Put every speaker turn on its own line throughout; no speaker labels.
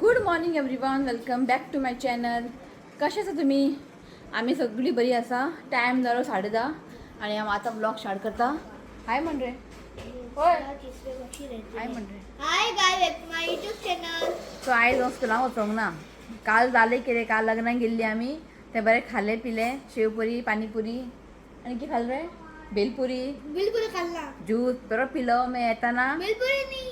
Good morning everyone, welcome back to my channel. कशे आसा तुम्ही? आम्ही सगळी बरी आसा. टायम जालो 10:30 आणि आम्ही आता ब्लॉग स्टार्ट करता. हाय म्हण रे. होय हाय म्हण रे.
हाय गाइस, माय यूट्यूब चॅनल.
सो आयज स्कुलान वचोंक ना. काल जाले कितें, काल लग्नाक गेल्ली आमी. ते बरे खाले पिले, शेवपुरी, पाणीपुरी आणि कितें खाल्लं रे? भेलपुरी,
बिलपुरी खाल्ला.
ज्यूस बरो पिलो. मागीर येताना
बिलपुरी नी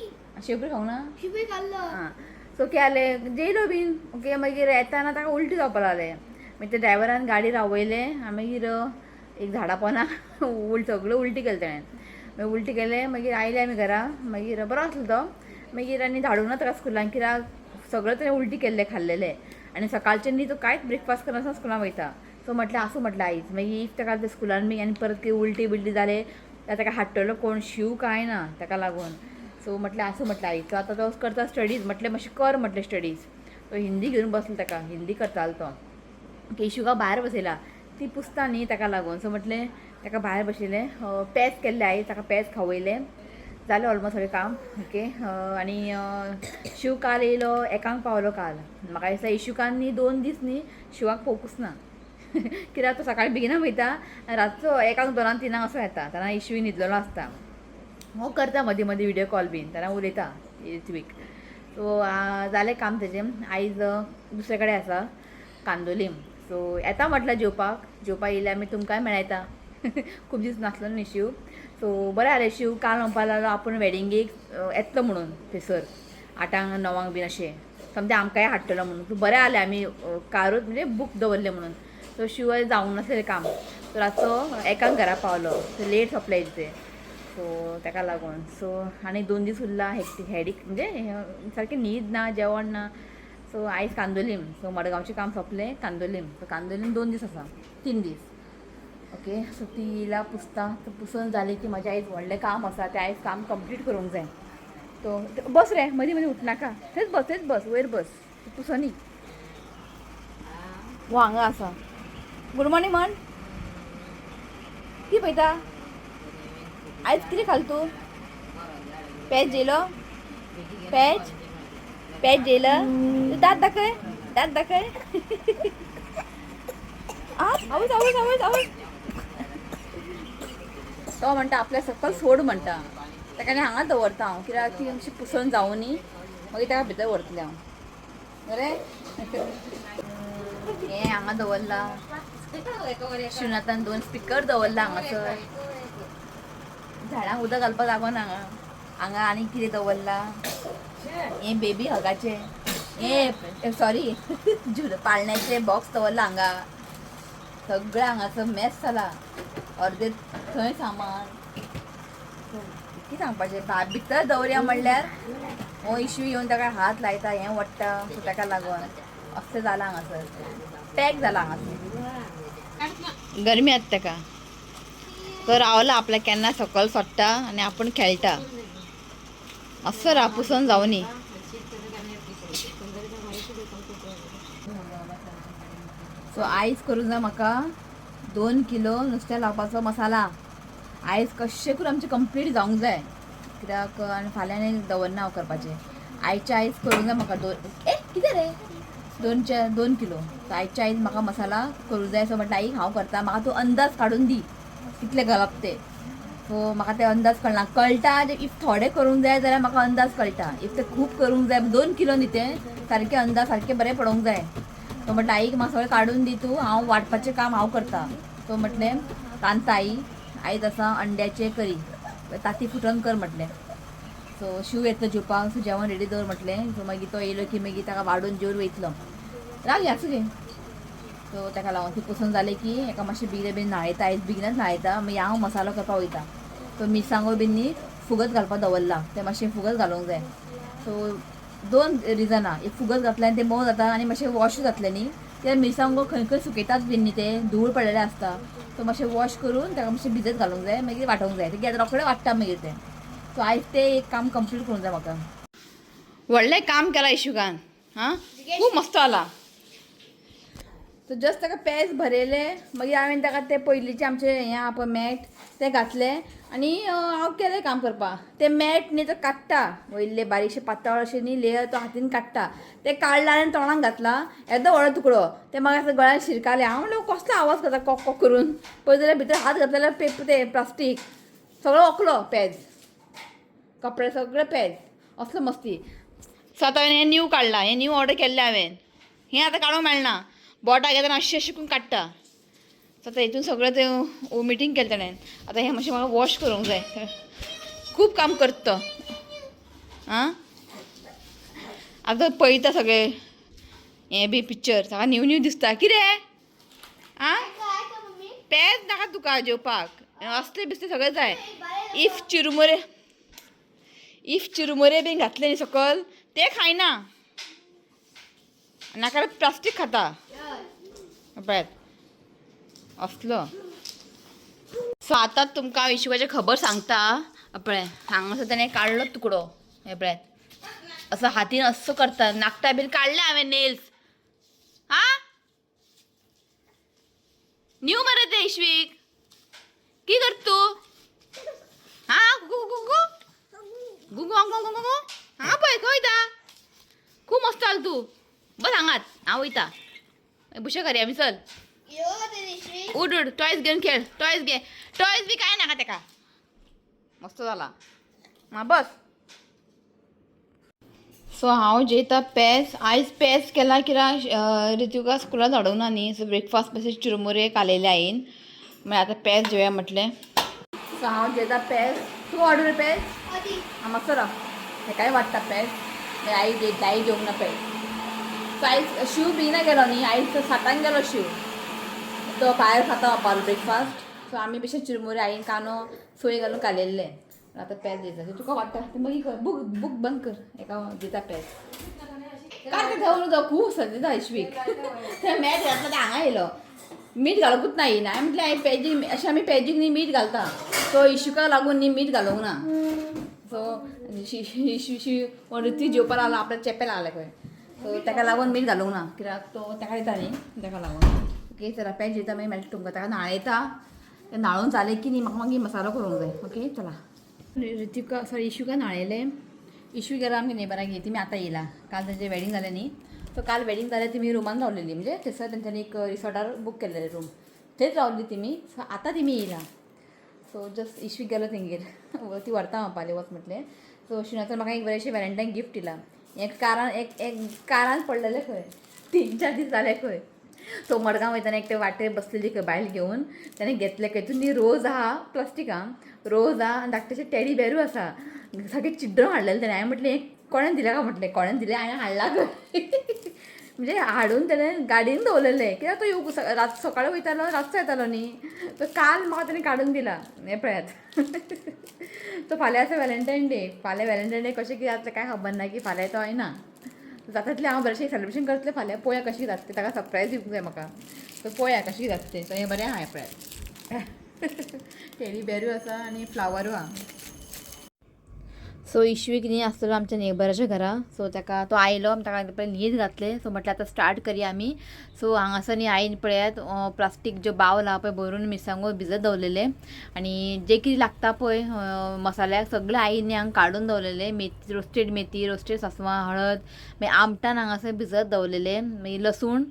शेवपुरी खावंक ना.
शिपी खाल्लो.
हां, सो केलें जेलो बीन. ओके, मागीर येताना ताका उलटी जावपा लागले. मागीर ते ड्रायव्हरान गाडी रावयले आनी मागीर एक झाडा पोंदा सगळं उलटी केलें तेणें. मागीर उलटी केलें, मागीर आयले आमी घरा. मागीर बरो आसलो तो. मागीर आनी धाडूंक ना ताका स्कुलान, कित्याक सगळं तेणें उलटी केल्लें खाल्लेलें आनी सकाळचें न्ही तो कांयच ब्रेकफास्ट करनासतना स्कुलान वयता. सो म्हटलें आसूं म्हटलें आयज. मागीर इफ ताका ते स्कुलान बी आनी परत कितें उलटी बिलटी जालें जाल्यार ताका हाडटलो कोण, शिव काय ना ताका लागून. सो म्हटलें आसूं म्हटलें आयज. तो आतां तो करता स्टडीज. म्हटलें मातशें कर म्हटलें स्टडीज. तो हिंदी घेवन बसलो, ताका हिंदी करतालो तो. केशुका भायर बसयला, ती पुसता न्ही ताका लागून. सो म्हटलें ताका भायर बसयलें. पेज केल्लें आयज, ताका पेज खावयलें. जालें ऑलमोस्ट सगळें काम. ओके, आनी शिव काल येयलो, एकांक पावलो काल. म्हाका दिसता इशुकान न्ही 2 दीस न्ही शिवाक पळोवंकूच ना. कित्याक तो सकाळीं बेगिना वयता आनी रातचो 1, 2, 3 असो येता. तेन्ना इशूय न्हिदलेलो आसता. हो करता मदीं मदीं विडियो कॉल बीन, तेन्ना उलयता इच वीक. सो जालें काम तेजें. आयज दुसरे कडेन आसा कांदोलीम. सो येता म्हटलं जेवपाक येयल्यार आमी तुमकांय मेळयता. खूब दीस नासलो न्ही शिव. सो बरें जालें. शिव काल म्हणपाक लागलो आपूण वेडिंगेक येतलो म्हणून थंयसर 8, 9 बीन अशें. समजें आमकांय हाडटलो म्हणून. सो बरें जालें आमी कारूच म्हणजे बूक दवरलें म्हणून. सो शिव जावंक नासलें काम. सो रातचो 1 घरा पावलो. सो लेट सोंपलें तें. सो ताका लागून. सो आनी 2 दीस उरला हेडीक, म्हणजे सारकें न्हीद ना, जेवण ना. सो आयज कांदोलीम. सो मडगांवचें काम सोंपलें, कांदोलीम. सो कांदोलीम 2 दीस आसा, 3 दीस. ओके, सो ती येयला पुसता. तो पुसून जालें की म्हाजें आयज व्हडलें काम आसा, तें आयज काम कंप्लीट करूंक जाय. तो बस रे, मदीं मदीं उठनाका. थंयच बस, वयर बस. पुसनी वो हांगा आसा. गूड मॉर्निंग म्हण. कितें पळयता? आयज कितें खाल्लें तूं? पेज जेलो? पेज जेलं? दात दाखय. आवय. तो म्हणटा आपल्या सकल सोड म्हणटा. ताका आनी हांगा दवरता हांव, कित्याक ती अशी पुसून जावं न्ही. मागीर ताका भितर व्हरतलें हांव. बरें. हें हांगा दवरला. शिवनाथान 2 स्पिकर दवरला हांगासर. झाडांक उदक घालपाक जागो ना हांगा. आनी कितें दवरला? हें बेबी हगाचें, हें सॉरी पाळण्याचें बॉक्स दवरला हांगा. सगळें हांगासर मॅस जाला. अर्दें थंय सामान. कितें सांगपाचें, भितर दवरया म्हणल्यार हो इशू येवन ताका हात लायता, हें वडटा. सो ताका लागून असलें जालां हांगासर. पॅक जाला हांगासर. गरमी आसा ताका. तो रावला आपल्या केन्ना सकल सोडटा आनी आपूण खेळटा. असो रा पुसून जावं न्ही. सो आयज करूंक जाय म्हाका 2 किलो नुस्तें लावपाचो मसाला. आयज कशें करून आमचें कंप्लीट जावंक जाय, कित्याक आनी फाल्यां आनी दवरना हांव करपाचें. आयज करूंक जाय म्हाका कितें रे 2 किलो. सो आयज म्हाका मसाला करूंक जाय. सो म्हटल्यार हांव करता. म्हाका तूं अंदाज काडून दी कितलें घालप तें. सो म्हाका तें अंदाज कळटा. इफ थोडें करूंक जाय जाल्यार म्हाका अंदाज कळटा. इफ तें खूब करूंक जाय 2 किलो न्ही तें, सारकें अंदाज सारकें बरें पडोंक जाय. तो म्हटल्यार आईक म्हाका सगळें काडून दी तूं, हांव वांटपाचें काम हांव करता. तो म्हटलें कांता आई आयज आसा अंड्याचें करी, ताती फुटोन कर म्हटलें. सो शिव येतलो जेवपाक. सो जेवण रेडी दवर म्हटलें. सो मागीर तो येयलो की मागीर ताका वाडून जेवन वयतलो. रावया आसूं गे. सो ताका लागून ती पुसून जालें की एका मातशें बेगीन न्हायता. आयज बेगिनच न्हायता. मागीर हांव मसालो करपाक वयता. सो मिरसांगो बीन न्ही फुगत घालपाक दवरला. तें मातशें फुगत घालूंक जाय. सो 2 रिजनां. एक फुगत घातलें आनी तें मोव जाता आनी मातशें वॉश जातलें न्ही. ते मिरसांगो खंय सुकयतात बीन न्ही, ते धूळ पडलेले आसता. सो मातशें वॉश करून ताका मातशें भिजत घालूंक जाय. मागीर वांटूंक जाय. तें रोखडें वाडटा मागीर तें. सो आयज तें एक काम कंप्लीट करूंक जाय म्हाका. व्हडलें काम केलां इशुकान. हां, खूब मस्त जाला. सो जस्ट ताका पेज भरयले मागीर हांवें ताका ते पयलींचे आमचे हें आहा पळय मॅट ते घातले आनी हांव केलें काम करपाक ते मॅट न्ही तो काडटा वयल्ले बारीकशे पातळ अशे न्ही लेयर तो हातीन काडटा ते काडला आनी तोंडाक घातला येदो व्हडलो तुकडो ते म्हाका असं गळ्यान शिरकाले हांव म्हणलें कसलो आवाज करता कॉक कॉक करून पळय जाल्यार भितर हात घातले जाल्यार पेपर ते प्लास्टीक सगळो ओकलो पेज कपडे सगळे पेज असलो मस्ती सो आतां हांवें हें न्यू काडलां हें न्यू ऑर्डर केल्लें हांवें हें आतां काडूंक मेळना बोटाक घेतना अशें अशें करून काडटा सो आतां हितून सगळें तें मिटींग केलें ताणें आतां हें मातशें म्हाका वॉश करूंक जाय खूब काम करता तो आं आतां पळयता सगळें हें बी पिक्चर ताका न्यू न्यू दिसता कितें आं
काय का मम्मी
पेज नाका तुका जेवपाक असले बिसले सगळें जाय इफ चिरमुरे बीन घातले न्ही सकयल ते खायना नाका प्लास्टीक खाता पळय असलो सो आतां तुमकां इशूकाची खबर सांगता पळय हांगासर ताणें काडलो तुकडो हे पळय असं हातीन असं करता नाकटा बीन काडले हांवें नेल्स हां न्यू मरे ते इश्वीक की करता तू हां गुगू गुगू गुगू गुगू गुगू हां पळय खंय वयता खूब मस्त आल तू बस हांगात हांव वयता बुशा करी आमी चल
यो ते दिसली
उड उड टॉयज घेवन खेळ टॉयज घे टॉयज बी काय नाका तेका मस्त जाला हां बस सो हांव जेयता पेज आयज पेज केला कित्याक रितुका स्कुलान धाडूंक ना न्ही सो ब्रेकफास्ट बेश्टे चिरमुरे कालयले आईन मागीर आतां पेज जेवया म्हटलें सो हांव जेयता पेज तूं ऑर्डर पेज
आधी
हां मातसो राव हेकाय वाडटा पेज मागीर आई जेवंक ना पेज सो आयज शिव बेगिना गेलो न्ही आयज 7 गेलो शिव तो भायर खाता वपालो ब्रेकफास्ट सो आमी बेश्टे चिरमुरे आईन कांदो सोय घालून कालयल्ले आतां पेज दिता तुका वाडटा तें मागीर कर बूक बंद कर एका दिता पेज काय ते धांवून जाऊ खूब दिता इश्वीक ते मॅट घातला ते हांगा येयलो मीठ घालूंकूच ना येयना हांवें म्हटलें हांवें पेजीक अशें आमी पेजीक न्ही मीठ घालता सो इशूका लागून न्ही मीठ घालूंक ना सो इशू ती जेवपा लागला आपल्याक चेपे लागले खंय सो ताका लागून मीठ घालूंक ना कित्याक तो ताका दिता न्ही ताका लागून ओके चला पेज दिता मागीर मेळटा तुमकां ताका नाळयता ते नाळून जालें की न्ही म्हाका मागीर मसालो करूंक जाय ओके चला रितिका सॉरी इशूका नाळयले इशू गेला आमगे नेबराक तेमी आतां येयला काल तेंचें वॅडींग जालें न्ही सो काल वॅडींग जालें तेमी रुमान रावलेली म्हणजे थंयसर तेंच्यांनी एक रिसॉर्टार बूक केल्लेले रूम थंयच रावल्ली तेमी सो आतां तेमी येयला सो जस्ट इशवीक गेलो तेंगेर ती व्हरता म्हणपाली वच म्हटलें सो शिवनाथन म्हाका एक बरेंशें वॅलेंटायन गिफ्ट दिला एक कारान पडलेलें खंय 3-4 दीस जाले खंय सो मडगांव वयताना एक ते वाटेर बसलेली खंय बायल घेवन ताणें घेतले खंय तितून न्ही रोज आहा प्लास्टिकां रोज आहा आनी धाकटेशें टेडी बेरू आसा सारकें चिड्डून हाडलेलें ताणें हांवें म्हटलें कोणें दिलें काय म्हटलें कोणें दिलें हांवें हाडला खंय म्हणजे हाडून ताणें गाडयेन दवरलेलें कित्याक तो येवंक सकाळीं वयतालो रातचो येतालो न्ही तो काल म्हाका ताणें काडून दिला हें पळयात तो फाल्यां आसा वॅलेंटायन डे फाल्यां वॅलेंटायन डे कशें कितें जातलें कांय खबर ना की फाल्यां तो येना जाता तितलें हांव बरेंशें सेलिब्रेशन करतलें फाल्यां पळोवया कशें जाता तें ताका सरप्रायज दिवंक जाय म्हाका सो पळोवया कशें जाता तें सो हें बरें आहा हें पळयात टेडी बेरू आसा आनी फ्लावरू आहा सो इशवीक न्ही आसतलो आमच्या नेबराच्या घरा सो ताका तो आयलो ताका पयलीं न्हीद घातलें सो म्हटलें आतां स्टार्ट करया आमी सो हांगासर न्ही आईन पळयात प्लास्टीक ज्यो बावल आहा पळय भरून मिरसांगो भिजत दवरलेले आनी जें कितें लागता पळय मसाल्याक सगळें आईन हांगा काडून दवरलेलें मेथी रोस्टेड सांसवां हळद मागीर आमटान हांगासर भिजत दवरलेलें मागीर लसूण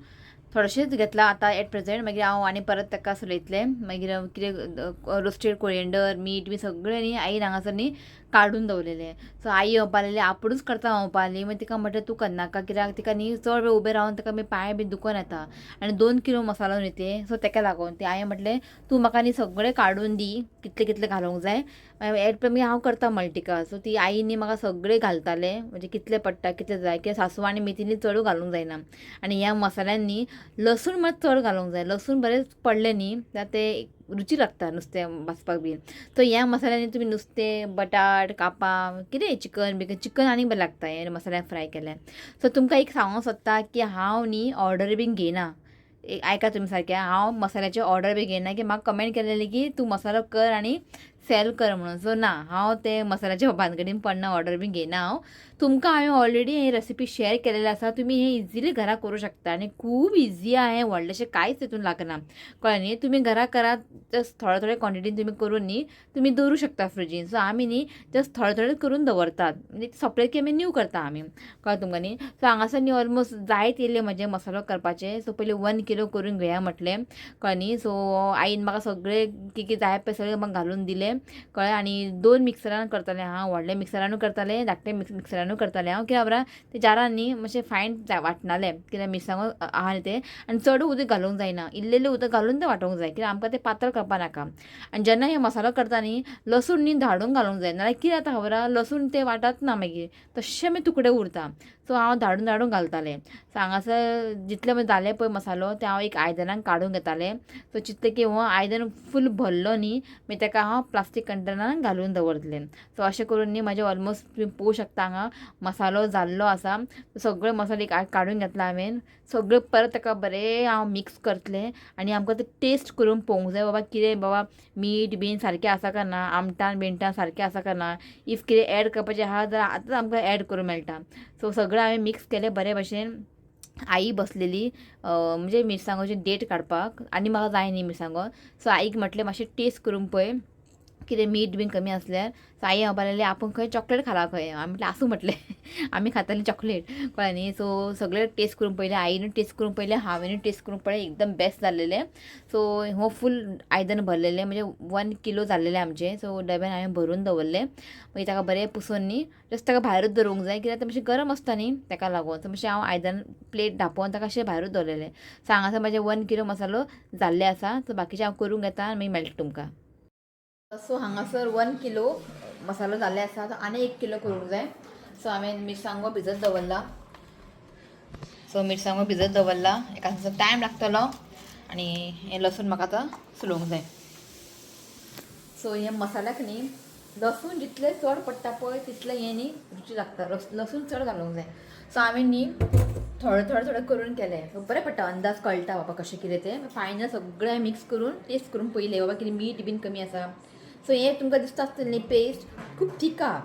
थोडेंशेंच घेतलां आतां एट प्रेजेंट मागीर हांव आनी परत ताका सलयतलें मागीर कितें रोस्टेड कोरिएंडर मीठ बी सगळें न्ही आईन हांगासर न्ही काडून दवरलेलें सो आई म्हणपालें आपुणूच करता म्हणपाली मागीर तिका म्हटलें तूं करनाका कित्याक तिका न्ही चड वेळ उबें रावन ताका मागीर पांय बी दुखोन येता आनी 2 किलो मसालो न्ही तें सो ताका लागून ती हांवें म्हटलें तूं म्हाका न्ही सगळें काडून दी कितलें कितलें घालूंक जाय एट मागीर हांव करता मल्टिका सो ती आई न्ही म्हाका सगळें घालतालें म्हणजे कितलें पडटा कितलें जाय कित्याक सांसवां आनी मेथी न्ही चडूय घालूंक जायना आनी ह्या मसाल्यान न्ही लसूण मात चड घालूंक जाय लसूण बरेंच पडलें न्ही जाल्यार तें रुची लागता नुस्तें भाजपाक बीन सो ह्या मसाल्यानी तुमी नुस्तें बटाट कापां कितें चिकन आनीक बरें लागता हें मसाल्यान फ्राय केल्यार सो तुमकां एक सांगूंक सोदता की हांव न्ही ऑर्डर बीन घेयना आयका तुमी सारकें हांव मसाल्याचे ऑर्डर बी घेयना की म्हाका कमेंट केलेली की तूं मसालो कर आनी सेल कर म्हणून. सो ना हांव ते मसाल्याच्या भानगडीन पडना, ऑर्डर बी घेयना हांव. तुमकां हांवें ऑलरेडी ही रेसिपी शेअर केलेली आसा. तुमी हे इजिली घरा करूं शकता आनी खूब इजी आहे. व्हडलेशें कांयच तितून लागना, कळ्ळें न्ही. तुमी घरा करात, जस्ट थोडे थोडे क्वॉन्टिटीन तुमी करून न्ही तुमी दवरूं शकता फ्रिजीन. सो आमी न्ही जस्ट थोडे थोडे करून दवरतात, म्हणजे सपरेट की आमी न्यू करता आमी, कळ्ळें तुमकां न्ही. सो हांगासर न्ही ऑलमोस्ट जायत येयले म्हजे मसालो करपाचे. सो पयलीं 1 किलो करून घेया म्हटलें, कळ्ळें न्ही. सो आईन म्हाका सगळे कितें जाय पळय सगळें म्हाका घालून दिलें, कळ्ळें. आनी 2 मिक्सरान करतालें हांव, व्हडल्या मिक्सरानूय करतालें, धाकटे मिक्सरानूय करतालें हांव. कित्याक खबर ते जारान न्ही मातशें फायन वांटणालें, कित्याक मिरसांगो आहा न्ही ते, आनी चड उदक घालूंक जायना, इल्लें उदक घालून तें वांटूंक जाय, कित्याक आमकां तें पातळ करपा नाका. आनी जेन्ना हे मसालो करता न्ही लसूण न्ही धाडून घालूंक जाय, नाल्यार कितें जाता खबर आहा, लसूण ते वांटत ना मागीर, तशें मागीर तुकडे उरता. सो हांव धाडून घालतालें. सो हांगासर जितलें मागीर जालें पळय मसालो तें हांव एक आयदनान काडून घेतालें. सो चिंतलें की हो आयदन फूल भरलो न्ही मागीर ताका हांव प्लास्टीक कंटेनरान घालून दवरतलें. सो अशें करून न्ही म्हाजें ऑलमोस्ट तुमी पळोवं शकता हांगा मसालो जाल्लो आसा. सगळे मसाले काडून घेतला हांवें. सगळे परत ताका बरें हांव मिक्स करतलें आनी आमकां तें टेस्ट करून पळोवंक जाय बाबा कितें बाबा मीठ बीन सारकें आसा काय ना, आमटान बिमटान सारकें आसा काय ना. इफ कितें एड करपाचें आहा जाल्यार आतांच आमकां एड करूं मेळटा. सो सगळें हांवें मिक्स केलें बरे भशेन. आई बसलेली म्हणजे मिरसांगोची डेट काडपाक, आनी म्हाका जाय न्ही मिरसांगो. सो आईक म्हटलें मातशें टेस्ट करून पळय कितें मीठ बीन कमी आसल्यार. सो आई म्हणपाक लागली आपूण खंय चॉकलेट खाला खंय. हांवें म्हटलें आसूं म्हटलें आमी खातालीं चॉकलेट, कळ्ळें न्ही. सो सगळे टेस्ट करून पळयलें, आईनूय टेस्ट करून पळयलें, हांवेनूय टेस्ट करून पळयलें, एकदम बेस्ट जाल्लेलें. सो हो फूल आयदन भरलेलें, म्हणजे 1 किलो जाल्लेलें आमचें. सो डब्यान हांवें भरून दवरलें. मागीर ताका बरें पुसून न्ही जस्ट ताका भायरूच दवरूंक जाय, कित्याक तें मातशें गरम आसता न्ही ताका लागून. सो मातशें हांव आयदन प्लेट धांपोवन ताका अशें भायरूच दवरलेलें. सो हांगासर म्हाजें 1 किलो मसालो जाल्ले आसा. सो बाकीचें हांव करून घेता आनी मागीर मेळटा तुमकां. सो हांगासर 1 किलो मसालो जाल्ले आसा. तो आनी 1 किलो करूंक जाय. सो हांवें मिरसांगो भिजत दवरला. सो मिरसांगो भिजत दवरला, एका टायम लागतलो. आनी हें लसूण म्हाका आतां सुलोवंक जाय. सो हे मसाल्याक न्ही लसूण जितलें चड पडटा पळय तितलें हें न्ही रुची लागता. लसूण चड घालूंक जाय. सो हांवें न्ही थोडे करून केलें. सो बरें पडटा, अंदाज कळटा बाबा कशें कितें तें. फायनल सगळें मिक्स करून टेस्ट करून पळयलें बाबा कितें मीठ बीन कमी आसा. सो हें तुमकां दिसता आसतलें न्ही पेस्ट खूब थीक आहा.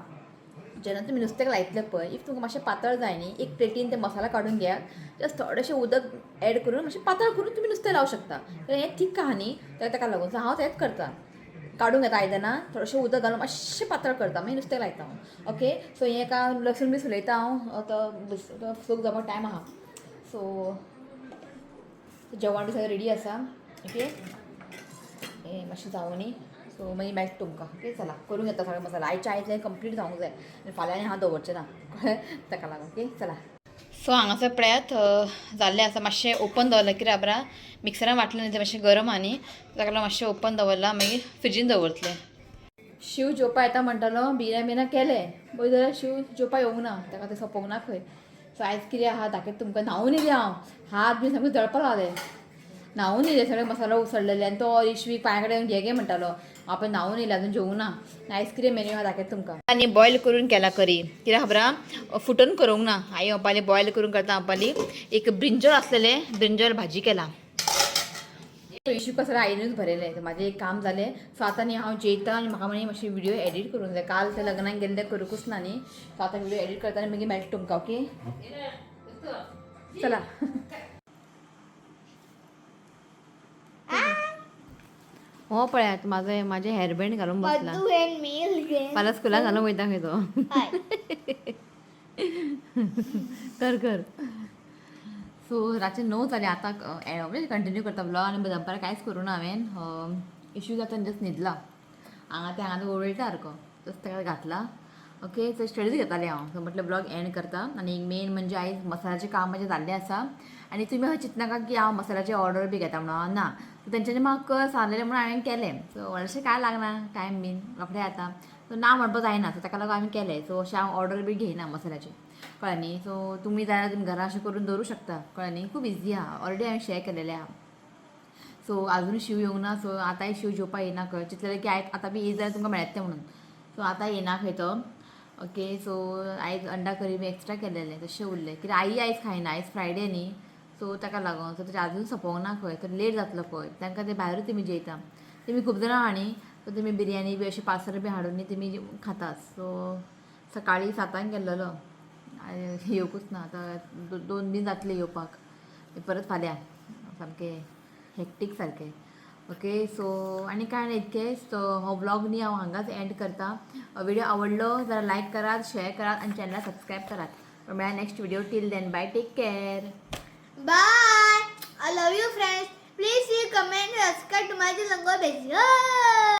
जेन्ना तुमी नुस्त्याक लायतले पळय, इफ तुमकां मातशें पातळ जाय न्ही एक प्लेटीन ते मसाला काडून घेयात, जस्ट थोडेशें उदक एड करून मातशें पातळ करून तुमी नुस्तें लावं शकता. हें थीक आहा न्ही तर ताका लागून. सो हांव तेंच करता, काडून घेता आयदनां, थोडेशें उदक घालून मातशें पातळ करता, मागीर नुस्तें लायता हांव. ओके. सो हें का लसूण बी सुलयता हांव, तो सूक जावपाक टायम आहा. सो जेवण बी सगळें रेडी आसा. ओके. हें मातशें जावं न्ही. सो मागीर मेळटा तुमकां. ओके. चला करून घेता सगळें मसाला. आयच्या आयतलें कंप्लीट जावंक जाय आनी फाल्यां आनी हांव दवरचें ना, ताका लागून. ओके. चला. सो हांगासर पळयात जाल्लें आसा. मातशें ओपन दवरलां, कित्याक खबर आहा मिक्सरान वांटलें न्ही तें मातशें गरम आहा न्ही, ताका लागून मातशें ओपन दवरलां. मागीर फ्रिजीन दवरतलें. शिव जेवपा येता म्हणटालो, बिर्याणी केलें पळय जाल्यार शिव जेवपा येवंक ना, ताका तें सोंपोंक ना खंय. सो आयज कितें आहा दाखयता तुमकां. न्हांवून येयलें हांव, हात बी सामके जळपाक लागले. न्हांवून येयलें, सगळे मसालो उसळलेले. आनी तो इश्वीक पांया कडेन घे म्हणटालो. हांव पळय न्हांवून येयलें, आजून जेवूं ना. आयज कितें मेन्यू आहा दाखयता तुमकां. आनी बॉयल करून केला करी, कित्याक खबर आहा फुटून करूंक ना. आई म्हणपाली बॉयल करून करता म्हणपाली. एक ब्रिंजल आसलेलें, ब्रिंजल भाजी केला. इश्यू कसं आईनूच भरयलें. म्हाजें एक काम जालें. सो आतां न्ही हांव जेयता आनी म्हाका म्हणे मातशी व्हिडिओ एडीट करूंक जाय. काल ते लग्नाक गेलें तें करूंकूच ना न्ही. सो आतां व्हिडिओ एडीट करता आनी मागीर मेळटा तुमकां. ओके. चला. हो पळयात माझे हेअरबँड घालून बसला. मला स्कुलाक घालून वयता खंय तो. कर. सो रातचे 9 जाले आतां. म्हणजे कंटिन्यू करता ब्लॉग. आनी दनपारां कांयच करूं ना हांवें. इश्यू जाता जस्ट न्हिदला. हांगा ओरडटा सारको, जस्ट ताका घातला. ओके. सो स्टडीज घेतालें हांव. सो म्हटलें ब्लॉग एंड करता. आनी मेन म्हणजे आयज मसाल्याचें काम म्हजें जाल्लें आसा. आनी तुमी अशें चिंतनाका की हांव मसाल्याची ऑर्डर बी घेता म्हणून. ना. सो तेंच्यांनी म्हाका कर सांगलेलें म्हणून हांवें केलें. सो व्हडलेशें कांय लागना टायम बीन, रोखडें जाता. सो ना म्हणपाक जायना. सो ताका लागून हांवें केलें. सो अशें हांव ऑर्डर बी घेयना मसाल्याची, कळ्ळें न्ही. सो तुमी जाल्यार तुमी घरा अशें करून दवरूं शकता, कळ्ळें न्ही. खूब इजी आहा. ऑलरेडी हांवें शेअर केलेलें आहा. सो आजून शिव येवंक ना. सो आतांय शिव जेवपा येना खंय. चिंतलेलें की आतां बी येयत जाल्यार तुमकां मेळटा तें म्हणून. सो आतां येना खंय तो. ओके. सो आयज अंडा करी बी एक्स्ट्रा केलेलें, तशें उरलें. कित्याक आई आयज खायना, आयज फ्रायडे न्ही. सो ताका लागून. सो तेजें आजून सोंपोंक ना खंय, तर लेट जातलो पळय. तांकां तें भायरूच तेमी जेयता. तेमी खूब जाणां आहा न्ही. सो तुमी बिर्याणी बी अशी पार्सल बी हाडून तुमी खातात. सो सकाळी 7 गेल्लो येवकूच ना, आतां 2 दीन जातले येवपाक, परत फाल्यां सामकें हेक्टीक सारकें. ओके सो आनी कांय ना इतकें. सो हो व्लॉग न्ही हांव हांगाच एंड करता. व्हिडिओ आवडलो जाल्यार लायक करात, शेअर करात आनी चॅनल सबस्क्राईब करात. मेळ्या next video. Till then bye, take care.
Bye. I love you, friends. Please see, comment, and subscribe to my channel. God bless you.